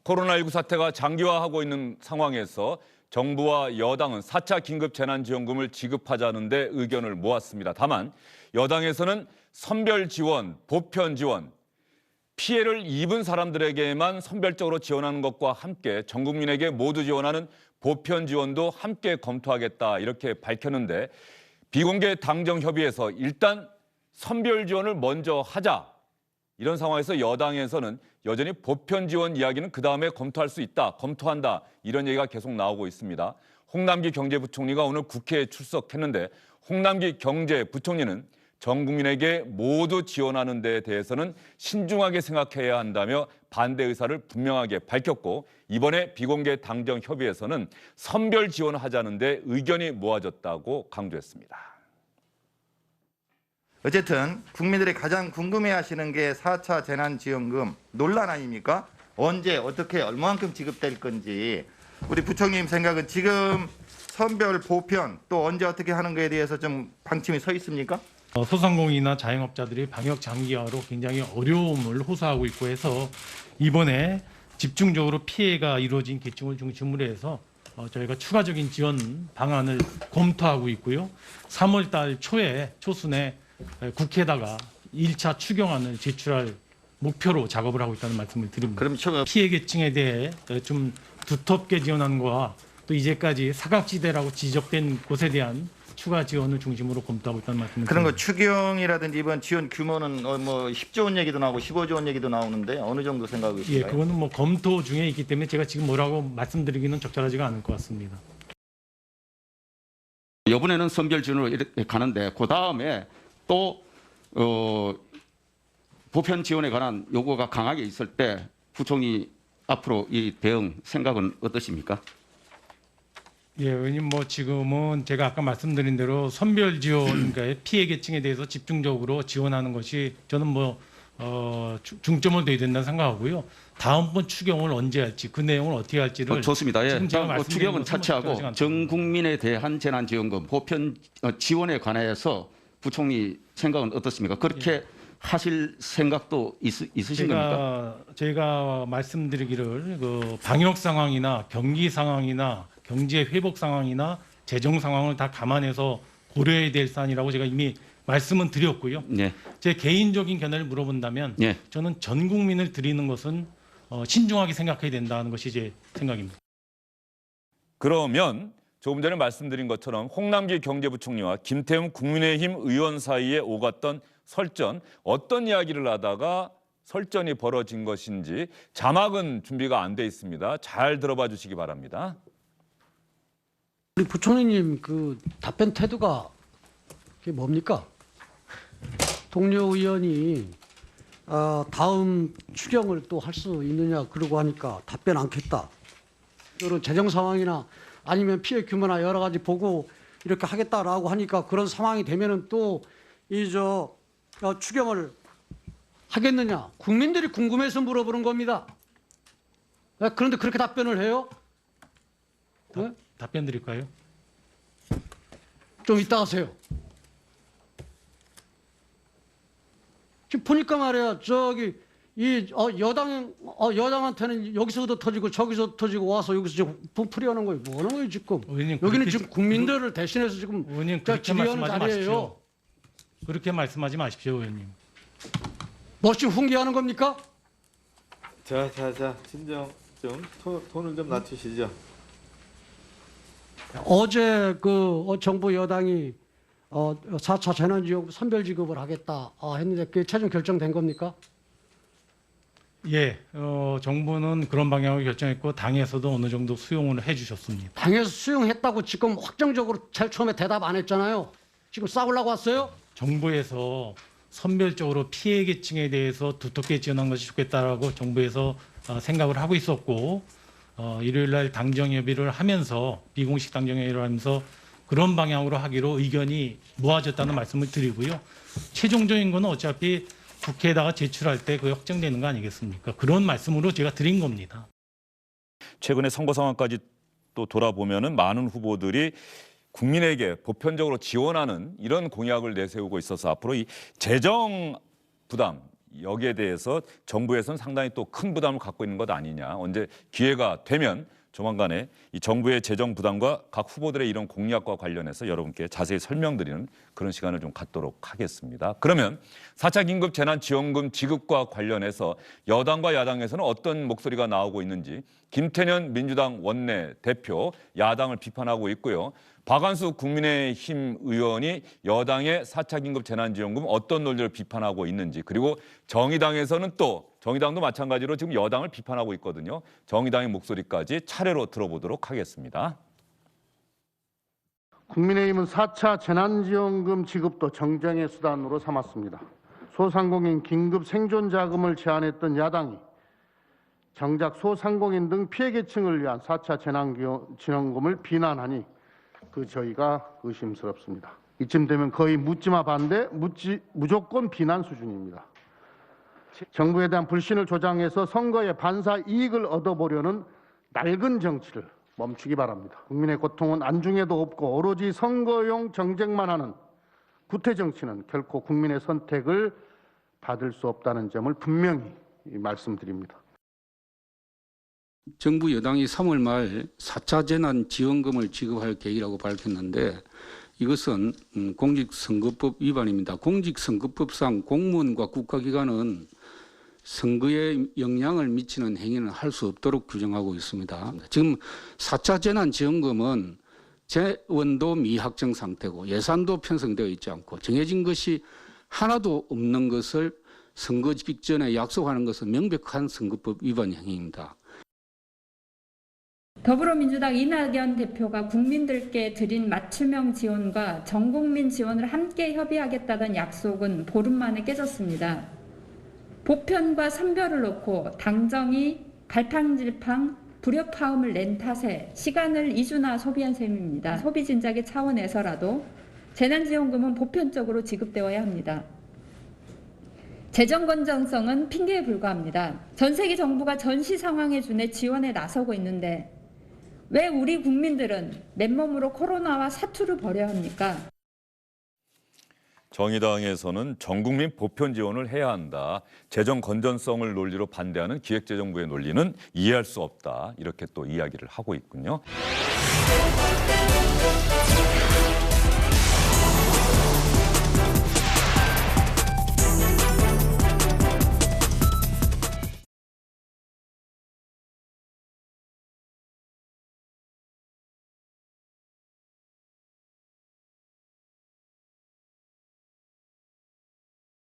코로나19 사태가 장기화하고 있는 상황에서 정부와 여당은 4차 긴급재난지원금을 지급하자는 데 의견을 모았습니다. 다만 여당에서는 선별 지원, 보편 지원, 피해를 입은 사람들에게만 선별적으로 지원하는 것과 함께 전 국민에게 모두 지원하는 보편 지원도 함께 검토하겠다 이렇게 밝혔는데 비공개 당정협의에서 일단 선별 지원을 먼저 하자. 이런 상황에서 여당에서는 여전히 보편 지원 이야기는 그다음에 검토할 수 있다, 검토한다 이런 얘기가 계속 나오고 있습니다. 홍남기 경제부총리가 오늘 국회에 출석했는데 홍남기 경제부총리는 전 국민에게 모두 지원하는 데에 대해서는 신중하게 생각해야 한다며 반대 의사를 분명하게 밝혔고 이번에 비공개 당정 협의에서는 선별 지원하자는 데 의견이 모아졌다고 강조했습니다. 어쨌든 국민들이 가장 궁금해하시는 게 4차 재난지원금 논란 아닙니까? 언제 어떻게 얼마만큼 지급될 건지 우리 부총님 생각은 지금 선별 보편 또 언제 어떻게 하는 거에 대해서 좀 방침이 서 있습니까? 소상공인이나 자영업자들이 방역 장기화로 굉장히 어려움을 호소하고 있고 해서 이번에 집중적으로 피해가 이루어진 계층을 중심으로 해서 저희가 추가적인 지원 방안을 검토하고 있고요. 3월 달 초순에 국회에다가 1차 추경안을 제출할 목표로 작업을 하고 있다는 말씀을 드립니다. 그럼 피해 계층에 대해 좀 두텁게 지원하는 거와 또 이제까지 사각지대라고 지적된 곳에 대한 추가 지원을 중심으로 검토하고 있다는 말씀을 그런 거 드립니다. 추경이라든지 이번 지원 규모는 뭐 10조 원 얘기도 나오고 15조 원 얘기도 나오는데 어느 정도 생각하고 예, 있을까요? 그거는 뭐 검토 중에 있기 때문에 제가 지금 뭐라고 말씀드리기는 적절하지가 않을 것 같습니다. 이번에는 선별 지원으로 이렇게 가는데 그 다음에 또 보편 지원에 관한 요구가 강하게 있을 때 부총리 앞으로 이 대응 생각은 어떠십니까? 예, 의원님 뭐 지금은 제가 아까 말씀드린 대로 선별 지원, 그러니까 피해 계층에 대해서 집중적으로 지원하는 것이 저는 뭐 중점을 둬야 된다고 생각하고요. 다음번 추경을 언제 할지 그 내용을 어떻게 할지를 좋습니다. 예. 지금 제가 말씀드린 추경은 것은 차치하고 적절하지 전 국민에 대한 재난지원금 보편 지원에 관해서 부총리 생각은 어떻습니까? 그렇게 하실 생각도 있으신 겁니까? 제가 말씀드리기를 그 방역 상황이나 경기 상황이나 경제 회복 상황이나 재정 상황을 다 감안해서 고려해야 될 사안이라고 제가 이미 말씀은 드렸고요. 네. 제 개인적인 견해를 물어본다면 예. 저는 전 국민을 드리는 것은 신중하게 생각해야 된다는 것이 제 생각입니다. 그러면 조금 전에 말씀드린 것처럼 홍남기 경제부총리와 김태흠 국민의힘 의원 사이에 오갔던 설전, 어떤 이야기를 하다가 설전이 벌어진 것인지 자막은 준비가 안 돼 있습니다. 잘 들어봐 주시기 바랍니다. 우리 부총리님 그 답변 태도가 그게 뭡니까? 동료 의원이 다음 추경을 또 할 수 있느냐 그러고 하니까 답변 않겠다. 그런 재정 상황이나 아니면 피해 규모나 여러 가지 보고 이렇게 하겠다라고 하니까 그런 상황이 되면은 또 추경을 하겠느냐? 국민들이 궁금해서 물어보는 겁니다. 그런데 그렇게 답변을 해요? 네? 답변 드릴까요? 좀 이따 하세요. 지금 보니까 말이야, 여당한테는 여기서도 터지고 저기서 터지고 와서 여기서 지금 분풀이하는 거예요. 뭐 하는 거예요 지금? 의원님, 여기는 그렇게 지금 국민들을 대신해서 지금 의원님 그렇게 질의하는 말씀하지 자리예요. 마십시오. 그렇게 말씀하지 마십시오, 의원님. 뭐 지금 훈계하는 겁니까? 자, 진정 좀 톤을 좀 낮추시죠. 어제 정부 여당이 4차 재난지원금 선별지급을 하겠다 했는데 그게 최종 결정된 겁니까? 예, 정부는 그런 방향을 결정했고 당에서도 어느 정도 수용을 해주셨습니다. 당에서 수용했다고 지금 확정적으로 제일 처음에 대답 안 했잖아요. 지금 싸우려고 왔어요? 정부에서 선별적으로 피해 계층에 대해서 두텁게 지원한 것이 좋겠다라고 정부에서 생각을 하고 있었고 일요일 날 당정 협의를 하면서 비공식 당정 협의를 하면서 그런 방향으로 하기로 의견이 모아졌다는 말씀을 드리고요. 최종적인 거는 어차피 국회에다가 제출할 때 그게 확정되는 거 아니겠습니까? 그런 말씀으로 제가 드린 겁니다. 최근에 선거 상황까지 또 돌아보면은 많은 후보들이 국민에게 보편적으로 지원하는 이런 공약을 내세우고 있어서 앞으로 이 재정 부담 여기에 대해서 정부에서는 상당히 또 큰 부담을 갖고 있는 것 아니냐. 언제 기회가 되면 조만간에 이 정부의 재정 부담과 각 후보들의 이런 공약과 관련해서 여러분께 자세히 설명드리는 그런 시간을 좀 갖도록 하겠습니다. 그러면 4차 긴급 재난지원금 지급과 관련해서 여당과 야당에서는 어떤 목소리가 나오고 있는지 김태년 민주당 원내대표 야당을 비판하고 있고요. 박완수 국민의힘 의원이 여당의 4차 긴급 재난지원금 어떤 논리를 비판하고 있는지, 그리고 정의당에서는 또 정의당도 마찬가지로 지금 여당을 비판하고 있거든요. 정의당의 목소리까지 차례로 들어보도록 하겠습니다. 국민의힘은 4차 재난지원금 지급도 정쟁의 수단으로 삼았습니다. 소상공인 긴급 생존자금을 제안했던 야당이 정작 소상공인 등 피해계층을 위한 4차 재난지원금을 비난하니 저희가 의심스럽습니다. 이쯤 되면 거의 묻지마 반대, 무조건 비난 수준입니다. 정부에 대한 불신을 조장해서 선거에 반사 이익을 얻어보려는 낡은 정치를 멈추기 바랍니다. 국민의 고통은 안중에도 없고 오로지 선거용 정쟁만 하는 구태 정치는 결코 국민의 선택을 받을 수 없다는 점을 분명히 말씀드립니다. 정부 여당이 3월 말 4차 재난지원금을 지급할 계획이라고 밝혔는데 이것은 공직선거법 위반입니다. 공직선거법상 공무원과 국가기관은 선거에 영향을 미치는 행위는 할 수 없도록 규정하고 있습니다. 지금 4차 재난지원금은 재원도 미확정 상태고 예산도 편성되어 있지 않고 정해진 것이 하나도 없는 것을 선거 직전에 약속하는 것은 명백한 선거법 위반 행위입니다. 더불어민주당 이낙연 대표가 국민들께 드린 맞춤형 지원과 전국민 지원을 함께 협의하겠다던 약속은 보름 만에 깨졌습니다. 보편과 선별을 놓고 당정이 갈팡질팡 불협화음을 낸 탓에 시간을 2주나 소비한 셈입니다. 소비 진작의 차원에서라도 재난지원금은 보편적으로 지급되어야 합니다. 재정 건전성은 핑계에 불과합니다. 전 세계 정부가 전시 상황에 준해 지원에 나서고 있는데 왜 우리 국민들은 맨몸으로 코로나와 사투를 벌여야 합니까? 정의당에서는 전국민 보편 지원을 해야 한다. 재정 건전성을 논리로 반대하는 기획재정부의 논리는 이해할 수 없다. 이렇게 또 이야기를 하고 있군요.